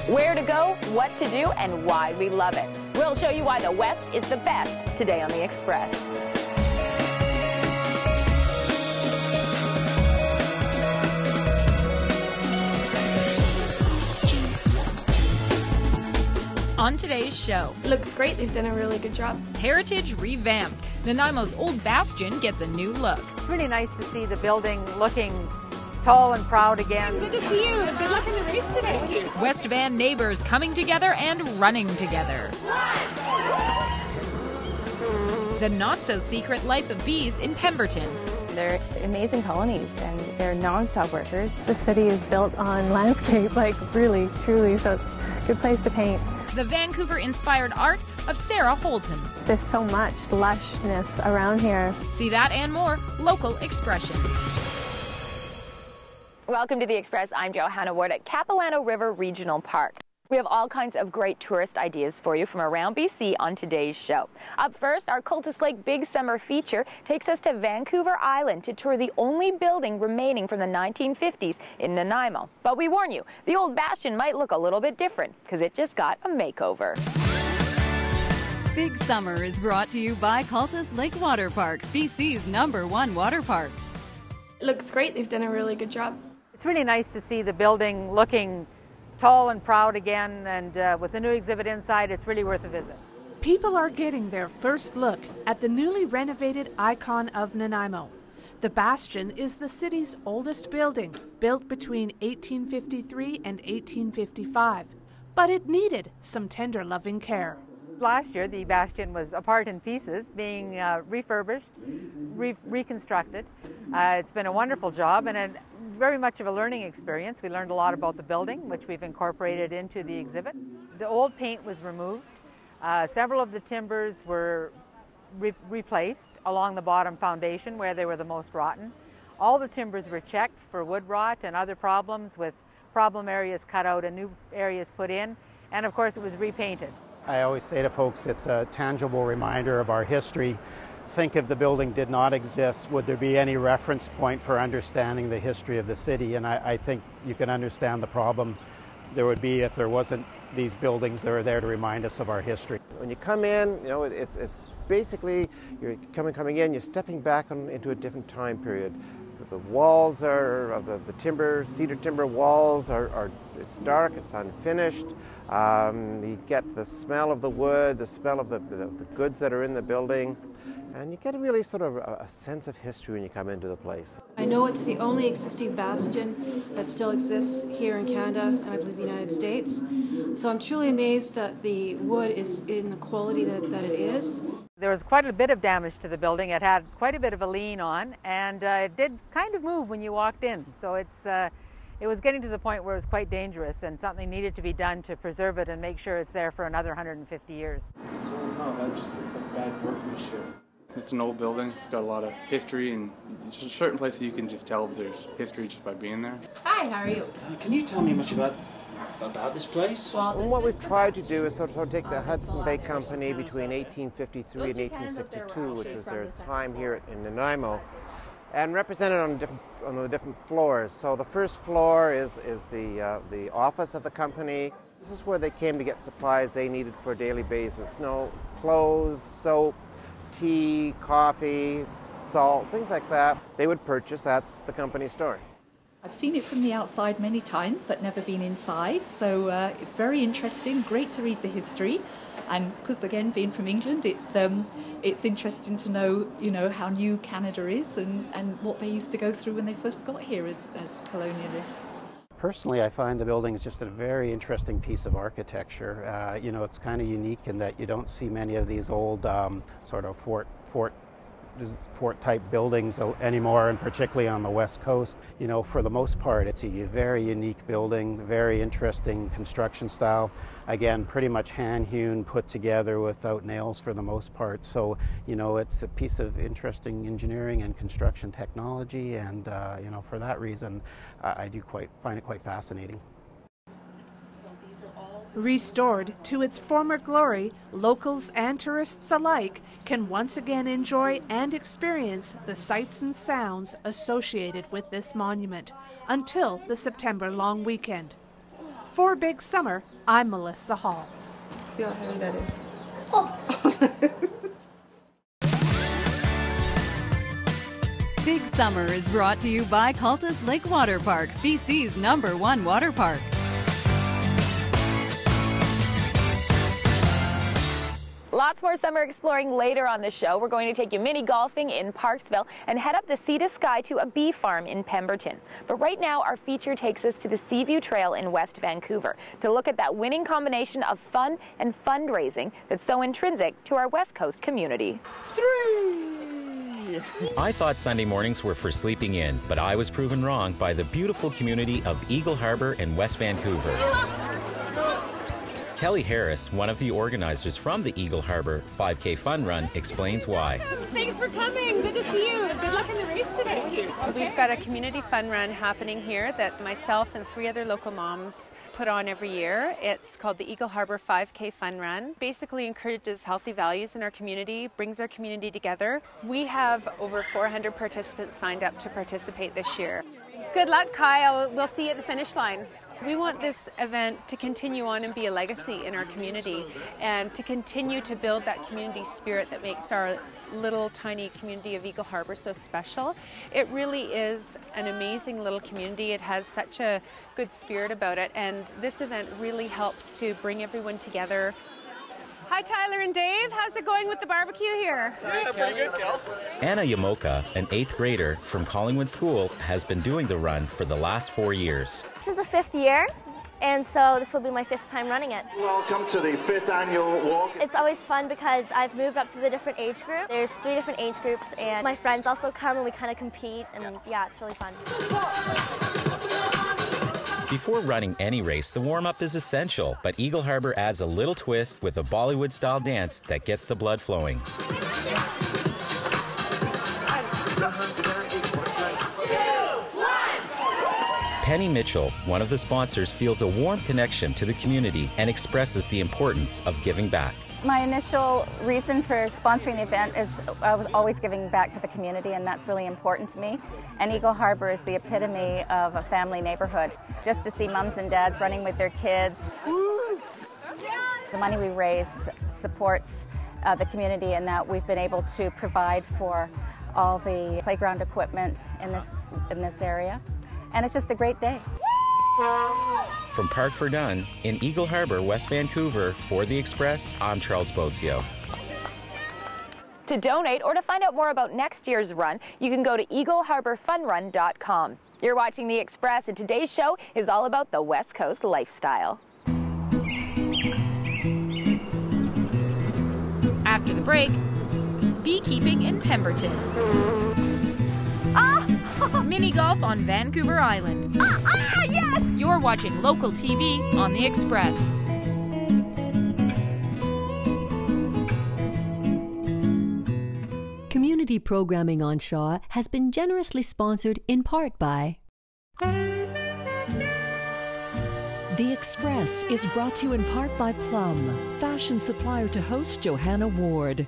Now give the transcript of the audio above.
Where to go, what to do, and why we love it. We'll show you why the West is the best today on the Express. On today's show, it looks great. They've done a really good job. Heritage revamped. Nanaimo's old bastion gets a new look. It's really nice to see the building looking tall and proud again. Good to see you. Good luck in the race today. West Van neighbors coming together and running together. The not-so-secret life of bees in Pemberton. They're amazing colonies and they're non-stop workers. The city is built on landscape, like really, truly, so it's a good place to paint. The Vancouver-inspired art of Sarah Holton. There's so much lushness around here. See that and more, local expression. Welcome to the Express. I'm Johanna at Capilano River Regional Park. We have all kinds of great tourist ideas for you from around BC on today's show. Up first, our Cultus Lake Big Summer feature takes us to Vancouver Island to tour the only building remaining from the 1950s in Nanaimo. But we warn you, the old bastion might look a little bit different because it just got a makeover. Big Summer is brought to you by Cultus Lake Water Park, BC's #1 water park. It looks great. They've done a really good job. It's really nice to see the building looking tall and proud again, and with the new exhibit inside, it's really worth a visit. People are getting their first look at the newly renovated icon of Nanaimo. The Bastion is the city's oldest building, built between 1853 and 1855, but it needed some tender loving care. Last year, the Bastion was apart in pieces, being refurbished, reconstructed. It's been a wonderful job and very much of a learning experience. We learned a lot about the building, which we've incorporated into the exhibit. The old paint was removed. Several of the timbers were replaced along the bottom foundation where they were the most rotten. All the timbers were checked for wood rot and other problems, with problem areas cut out and new areas put in. And of course, it was repainted. I always say to folks, it's a tangible reminder of our history. Think if the building did not exist, would there be any reference point for understanding the history of the city? And I think you can understand the problem there would be if there wasn't these buildings that are there to remind us of our history. When you come in, you know, it's basically, you're coming in, you're stepping back into a different time period. The walls of the timber, cedar timber walls it's dark, it's unfinished. You get the smell of the wood, the smell of the goods that are in the building, and you get a really sort of a sense of history when you come into the place. I know it's the only existing bastion that still exists here in Canada and I believe the United States. So I'm truly amazed that the wood is in the quality that it is. There was quite a bit of damage to the building. It had quite a bit of a lean on, and it did kind of move when you walked in. So it was getting to the point where it was quite dangerous, and something needed to be done to preserve it and make sure it's there for another 150 years. No, that just looks like bad workmanship. It's an old building. It's got a lot of history, and there's a certain place you can just tell there's history just by being there. Hi, how are you? Can you tell me much about this place? Well, what we've tried to do is sort of take the Hudson Bay Company between 1853 and 1862, which was their time here in Nanaimo, and represent it on the different floors. So the first floor is the office of the company. This is where they came to get supplies they needed for a daily basis. Clothes, soap, tea, coffee, salt, things like that. They would purchase at the company store. I've seen it from the outside many times, but never been inside. So very interesting, great to read the history. And because, again, being from England, it's interesting to know, how new Canada is and what they used to go through when they first got here as colonialists. Personally, I find the building is just a very interesting piece of architecture. It's kind of unique in that you don't see many of these old sort of fort-type buildings anymore, and particularly on the West Coast. For the most part, it's a very unique building, very interesting construction style. Again, pretty much hand-hewn, put together without nails for the most part. So, it's a piece of interesting engineering and construction technology, and, for that reason, I do find it quite fascinating. Restored to its former glory, locals and tourists alike can once again enjoy and experience the sights and sounds associated with this monument until the September long weekend. For Big Summer, I'm Melissa Hall. Feel how heavy that is. Big Summer is brought to you by Cultus Lake Water Park, BC's #1 water park. Lots more summer exploring later on the show. We're going to take you mini golfing in Parksville and head up the Sea to Sky to a bee farm in Pemberton. But right now, our feature takes us to the Seaview Trail in West Vancouver to look at that winning combination of fun and fundraising that's so intrinsic to our West Coast community. I thought Sunday mornings were for sleeping in, but I was proven wrong by the beautiful community of Eagle Harbour in West Vancouver. Kelly Harris, one of the organizers from the Eagle Harbour 5K Fun Run, explains why. Thanks for coming. Good to see you. Good luck in the race today. Thank you. We've got a community fun run happening here that myself and 3 other local moms put on every year. It's called the Eagle Harbour 5K Fun Run. Basically encourages healthy values in our community, brings our community together. We have over 400 participants signed up to participate this year. Good luck, Kyle. We'll see you at the finish line. We want this event to continue on and be a legacy in our community and to continue to build that community spirit that makes our little tiny community of Eagle Harbour so special. It really is an amazing little community. It has such a good spirit about it, and this event really helps to bring everyone together. Hi, Tyler and Dave. How's it going with the barbecue here? Yeah, pretty good, Kel. Anna Yamoka, an 8th grader from Collingwood School, has been doing the run for the last 4 years. This is the 5th year, and so this will be my 5th time running it. Welcome to the 5th annual walk. It's always fun because I've moved up to the different age groups. There's 3 different age groups, and my friends also come and we kind of compete, and yeah, it's really fun. Before running any race, the warm-up is essential, but Eagle Harbour adds a little twist with a Bollywood-style dance that gets the blood flowing. Penny Mitchell, one of the sponsors, feels a warm connection to the community and expresses the importance of giving back. My initial reason for sponsoring the event is I was always giving back to the community, and that's really important to me. And Eagle Harbour is the epitome of a family neighborhood. Just to see mums and dads running with their kids. The money we raise supports the community in that we've been able to provide for all the playground equipment in this area. And it's just a great day. From Park for Done in Eagle Harbour, West Vancouver, for The Express, I'm Charles Botsio. To donate or to find out more about next year's run, you can go to eagleharborfunrun.com. You're watching The Express, and today's show is all about the West Coast lifestyle. After the break, beekeeping in Pemberton. Mini golf on Vancouver Island. Yes! You're watching local TV on The Express. Community programming on Shaw has been generously sponsored in part by... The Express is brought to you in part by Plum, fashion supplier to host Johanna Ward.